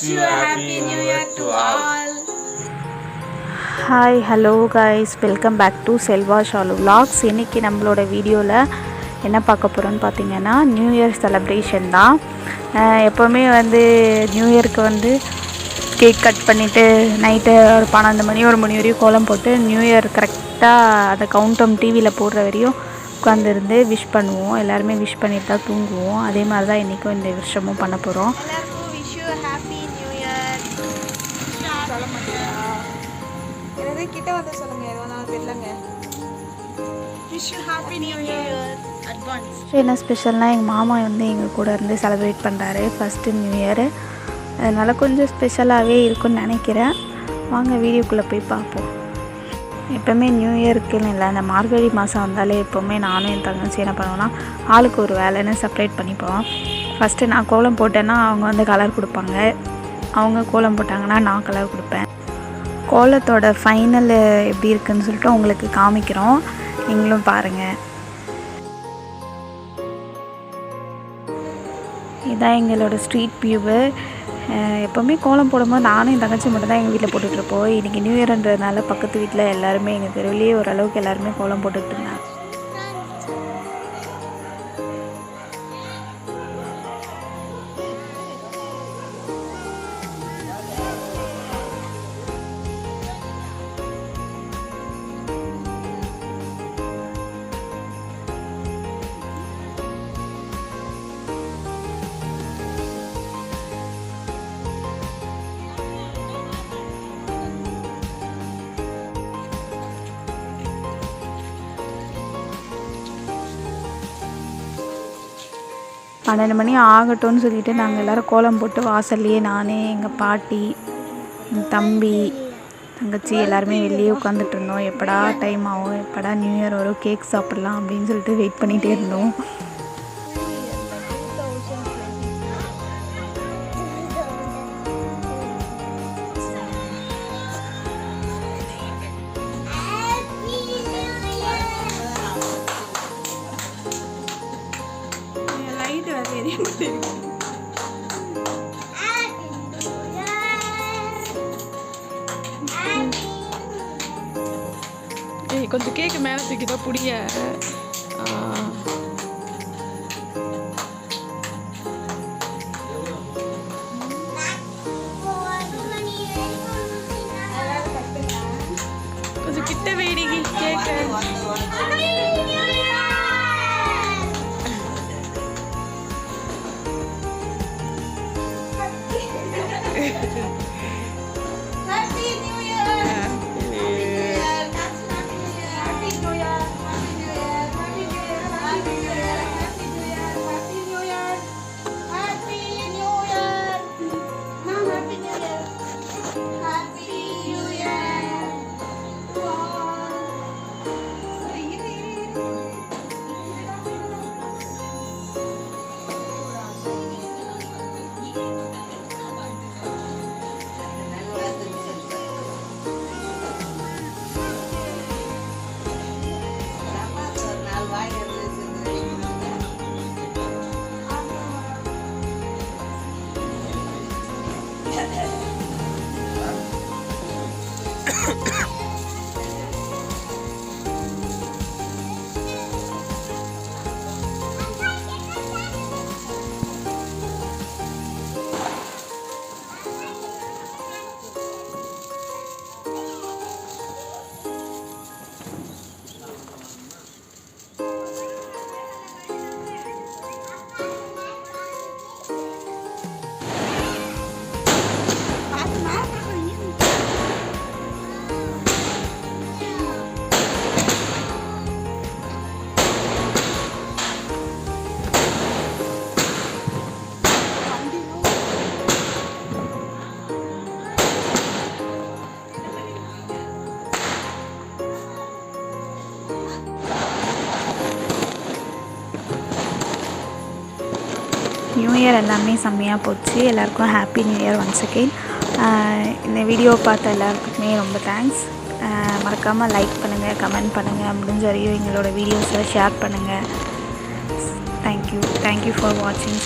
you a happy new year to all. Hi hello guys, welcome back to Selva Shalu vlogs. இன்றைக்கி நம்மளோட வீடியோவில் என்ன பார்க்க போகிறோன்னு பார்த்தீங்கன்னா நியூ இயர் செலப்ரேஷன் தான். எப்போவுமே நியூ இயருக்கு கேக் கட் பண்ணிவிட்டு நைட்டு ஒரு 12 மணி 1 மணி வரையும் கோலம் போட்டு நியூ இயர் கரெக்டாக அதை கவுண்டம் டிவியில் போடுற வரையும் உட்காந்துருந்து விஷ் பண்ணுவோம். எல்லாருமே விஷ் பண்ணிட்டு தான் தூங்குவோம். அதே மாதிரி தான் இன்றைக்கும் இந்த வருஷமும் பண்ண போகிறோம். எல்லாருக்கும் wish you a happy new year. சொல்ல மாட்டியா? என்னது கிட்ட வந்து சொல்லுங்க, எதுவும் நான் தெரியலங்க. wish you happy new year advance. என்ன ஸ்பெஷல்னால் எங்கள் மாமா எங்கள் கூட இருந்து செலிப்ரேட் பண்ணுறாரு ஃபஸ்ட்டு நியூ இயரு. அதனால் கொஞ்சம் ஸ்பெஷலாகவே இருக்குன்னு நினைக்கிறேன். வாங்க வீடியோக்குள்ளே போய் பார்ப்போம். எப்போவுமே நியூ இயருக்குன்னு இல்லை, அந்த மார்கழி மாதம் வந்தாலே எப்போவுமே நானும் என் தங்கச்சி என்ன பண்ணுவோன்னா ஆளுக்கு ஒரு வேலைன்னு செப்ரேட் பண்ணிப்போம். ஃபஸ்ட்டு நான் கோலம் போட்டேன்னா அவங்க கலர் கொடுப்பாங்க, அவங்க கோலம் போட்டாங்கன்னா நான் கலர் கொடுப்பேன். கோலத்தோட ஃபைனல் எப்படி இருக்குதுன்னு சொல்லிட்டு உங்களுக்கு காமிக்கிறோம், நீங்களும் பாருங்கள். இதுதான் எங்களோட ஸ்ட்ரீட் வியூவு. எப்போவுமே கோலம் போடும்போது நானும் என் தங்கச்சி மட்டும் தான் எங்கள் வீட்டில் போட்டுட்ருப்போம். இன்றைக்கி நியூ இயர்ன்றதுனால பக்கத்து வீட்டில் எல்லாருமே எங்கள் தெருவிலேயே ஓரளவுக்கு எல்லாருமே கோலம் போட்டுட்டு இருந்தாங்க. பன்னெண்டு மணி ஆகட்டும்னு சொல்லிவிட்டு நாங்கள் எல்லோரும் கோலம் போட்டு வாசல்லையே நான், எங்கள் பாட்டி, எங்கள் தம்பி, தங்கச்சி எல்லாருமே வெளியே உட்காந்துட்டு இருந்தோம். எப்படா டைம் ஆகும், எப்படா நியூ இயர் வரும், கேக் சாப்பிட்லாம் அப்படின்னு சொல்லிட்டு வெயிட் பண்ணிகிட்டே இருந்தோம். கொஞ்சம் கேக்கு மேலே தூக்கி தான் பிடிங்க. கொஞ்சம் கிட்ட வெயிடி கேக்கு. நியூ இயர் எல்லாமே செம்மையாக போச்சு. எல்லாருக்கும் happy new year once again. இந்த வீடியோ பார்த்த எல்லாருக்குமே ரொம்ப தேங்க்ஸ். மறக்காமல் லைக் பண்ணுங்கள், கமெண்ட் பண்ணுங்கள், முடிஞ்ச வரையும் எங்களோட வீடியோஸை ஷேர் பண்ணுங்கள். தேங்க்யூ ஃபார் வாட்சிங்.